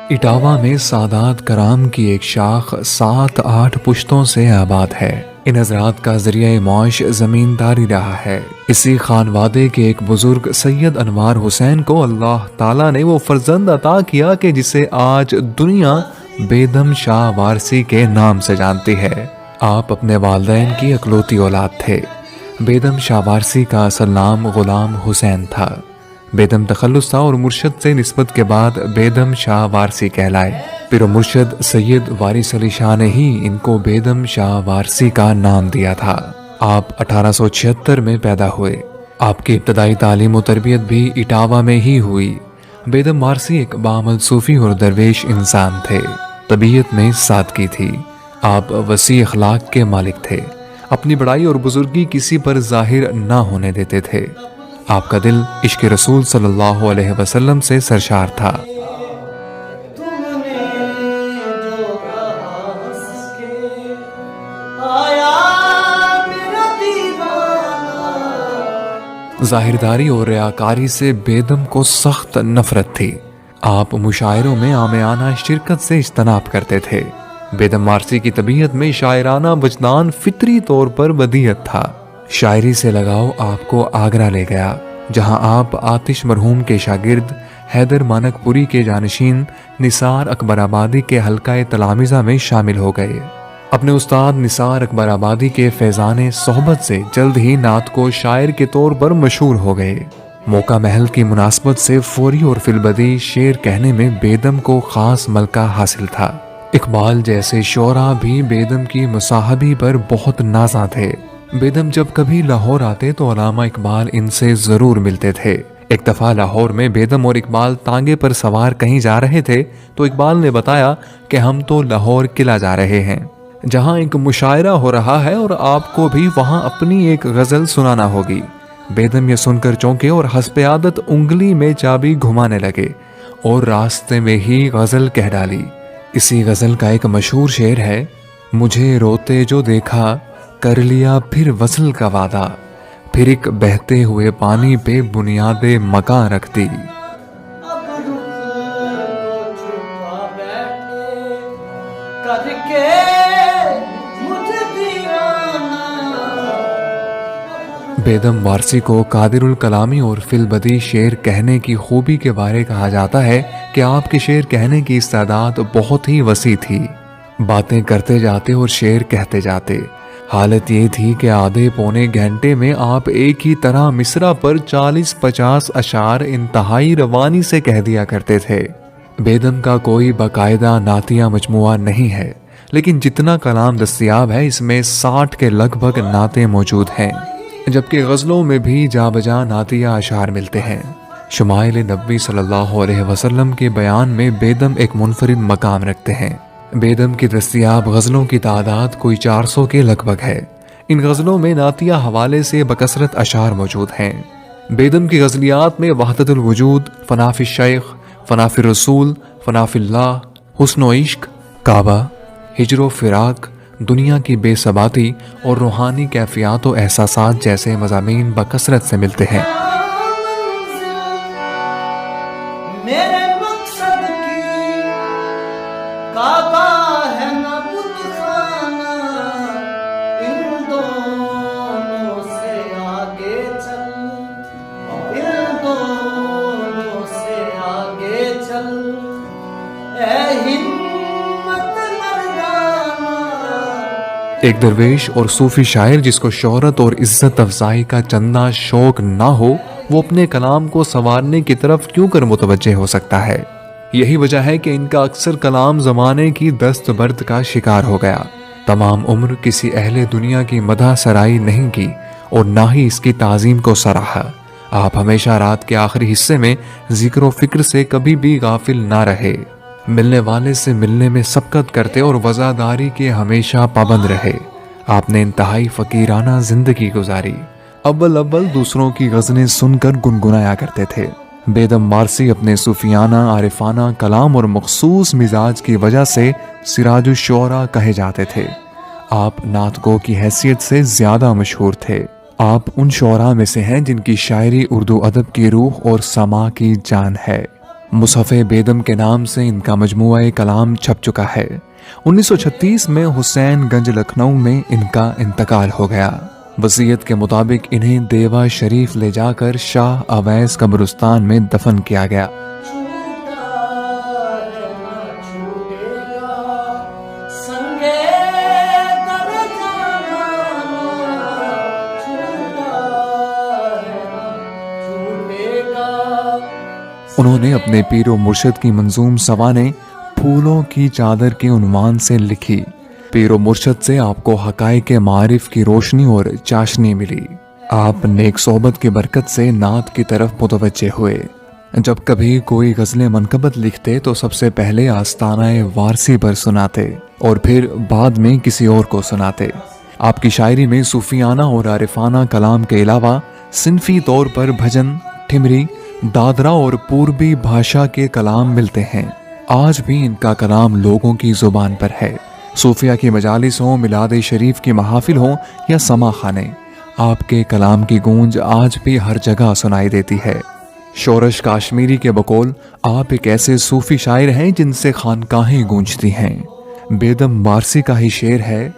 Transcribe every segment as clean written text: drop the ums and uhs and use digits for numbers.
اٹاوا میں سادات کرام کی ایک شاخ 7-8 پشتوں سے آباد ہے۔ ان حضرات کا ذریعہ معاش زمینداری رہا ہے۔ اسی خانوادے کے ایک بزرگ سید انوار حسین کو اللہ تعالیٰ نے وہ فرزند عطا کیا کہ جسے آج دنیا بیدم شاہ وارسی کے نام سے جانتی ہے۔ آپ اپنے والدین کی اکلوتی اولاد تھے۔ بیدم شاہ وارسی کا اصل نام غلام حسین تھا۔ بیدم تخلص تھا اور مرشد سے نسبت کے بعد بیدم شاہ وارسی کہلائے۔ پھر مرشد سید وارث علی شاہ نے ہی ان کو بیدم شاہ وارسی کا نام دیا تھا۔ آپ 1876 میں پیدا ہوئے۔ آپ کی ابتدائی تعلیم و تربیت بھی اٹاوا میں ہی ہوئی۔ بیدم وارسی ایک بعمل صوفی اور درویش انسان تھے۔ طبیعت میں سادگی تھی۔ آپ وسیع اخلاق کے مالک تھے۔ اپنی بڑائی اور بزرگی کسی پر ظاہر نہ ہونے دیتے تھے۔ آپ کا دل عشق رسول صلی اللہ علیہ وسلم سے سرشار تھا۔ ظاہرداری اور ریاکاری سے بیدم کو سخت نفرت تھی۔ آپ مشاعروں میں عامیانہ شرکت سے اجتناب کرتے تھے۔ بیدم وارسی کی طبیعت میں شاعرانہ وجدان فطری طور پر ودیعت تھا۔ شاعری سے لگاؤ آپ کو آگرہ لے گیا، جہاں آپ آتش مرحوم کے شاگرد حیدر مانک پوری کے جانشین نثار اکبر آبادی کے حلقہ تلامذہ میں شامل ہو گئے۔ اپنے استاد نثار اکبر آبادی کے فیضان صحبت سے جلد ہی نعت کو شاعر کے طور پر مشہور ہو گئے۔ موقع محل کی مناسبت سے فوری اور فی البدیہہ شعر کہنے میں بیدم کو خاص ملکہ حاصل تھا۔ اقبال جیسے شعراء بھی بیدم کی مصاحبی پر بہت نازاں تھے۔ بیدم جب کبھی لاہور آتے تو علامہ اقبال ان سے ضرور ملتے تھے۔ ایک دفعہ لاہور میں بیدم اور اقبال تانگے پر سوار کہیں جا رہے تھے تو اقبال نے بتایا کہ ہم تو لاہور قلعہ جا رہے ہیں، جہاں ایک مشاعرہ ہو رہا ہے اور آپ کو بھی وہاں اپنی ایک غزل سنانا ہوگی۔ بیدم یہ سن کر چونکے اور حسب عادت انگلی میں چابی گھمانے لگے اور راستے میں ہی غزل کہہ ڈالی۔ اسی غزل کا ایک مشہور شعر ہے: مجھے روتے جو دیکھا کر لیا پھر وصل کا وعدہ، پھر ایک بہتے ہوئے پانی پہ بنیاد مکاں رکھ دی۔ بیدم وارسی کو قادر الکلامی اور فی البدیہہ شعر کہنے کی خوبی کے بارے کہا جاتا ہے کہ آپ کے شعر کہنے کی استعداد بہت ہی وسیع تھی۔ باتیں کرتے جاتے اور شعر کہتے جاتے۔ حالت یہ تھی کہ آدھے پونے گھنٹے میں آپ ایک ہی طرح مصرع پر 40-50 اشعار انتہائی روانی سے کہہ دیا کرتے تھے۔ بیدم کا کوئی باقاعدہ نعتیہ مجموعہ نہیں ہے، لیکن جتنا کلام دستیاب ہے اس میں 60 کے لگ بھگ نعتیں موجود ہیں، جبکہ غزلوں میں بھی جا بجا نعتیہ اشعار ملتے ہیں۔ شمائل نبوی صلی اللہ علیہ وسلم کے بیان میں بیدم ایک منفرد مقام رکھتے ہیں۔ بیدم کی دستیاب غزلوں کی تعداد کوئی 400 کے لگ بھگ ہے۔ ان غزلوں میں نعتیہ حوالے سے بکثرت اشعار موجود ہیں۔ بیدم کی غزلیات میں وحدت الوجود، فنا فی الشیخ، فنا فی الرسول، فنا فی اللہ، حسن و عشق، کعبہ، ہجر و فراق، دنیا کی بے ثباتی اور روحانی کیفیات و احساسات جیسے مضامین بکثرت سے ملتے ہیں۔ ایک درویش اور صوفی شاعر جس کو شہرت اور عزت افزائی کا چندہ شوق نہ ہو، وہ اپنے کلام کو سنوارنے کی طرف کیوں کر متوجہ ہو سکتا ہے؟ یہی وجہ ہے کہ ان کا اکثر کلام زمانے کی دست برد کا شکار ہو گیا۔ تمام عمر کسی اہل دنیا کی مدح سرائی نہیں کی اور نہ ہی اس کی تعظیم کو سراہا۔ آپ ہمیشہ رات کے آخری حصے میں ذکر و فکر سے کبھی بھی غافل نہ رہے، ملنے والے سے ملنے میں سبقت کرتے اور وزاداری کے ہمیشہ پابند رہے۔ آپ نے انتہائی فقیرانہ زندگی گزاری۔ اول دوسروں کی غزلیں سن کر گنگنایا کرتے تھے۔ بیدم وارسی اپنے صوفیانہ عارفانہ کلام اور مخصوص مزاج کی وجہ سے سراج الشعراء کہے جاتے تھے۔ آپ نعت گو کی حیثیت سے زیادہ مشہور تھے۔ آپ ان شعراء میں سے ہیں جن کی شاعری اردو ادب کی روح اور سما کی جان ہے۔ مصحف بیدم کے نام سے ان کا مجموعہ کلام چھپ چکا ہے۔ 1936 میں حسین گنج لکھنؤ میں ان کا انتقال ہو گیا۔ وصیت کے مطابق انہیں دیوا شریف لے جا کر شاہ اویس قبرستان میں دفن کیا گیا۔ انہوں نے اپنے پیر و مرشد کی منظوم سوانح پھولوں کی چادر کے عنوان سے لکھی۔ پیر و مرشد سے آپ کو حقائق معارف کی روشنی اور چاشنی ملی۔ آپ نیک صحبت کی برکت سے نعت کی طرف متوجہ ہوئے۔ جب کبھی کوئی غزل منقبت لکھتے تو سب سے پہلے آستانہ وارسی پر سناتے اور پھر بعد میں کسی اور کو سناتے۔ آپ کی شاعری میں صوفیانہ اور عارفانہ کلام کے علاوہ صنفی طور پر بھجن، ٹھمری، دادرا اور پوربی بھاشا کے کلام ملتے ہیں۔ آج بھی ان کا کلام لوگوں کی زبان پر ہے۔ صوفیہ کی مجالس ہوں، میلاد شریف کی محافل ہوں یا سما خانے، آپ کے کلام کی گونج آج بھی ہر جگہ سنائی دیتی ہے۔ شورش کاشمیری کے بقول آپ ایک ایسے صوفی شاعر ہیں جن سے خانقاہیں گونجتی ہیں۔ بیدم مارسی کا ہی شعر ہے،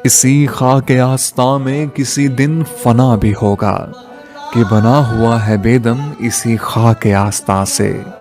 اسی خاک آستاں میں کسی دن فنا بھی ہوگا، کہ بنا ہوا ہے بیدم اسی خاک آستاں سے۔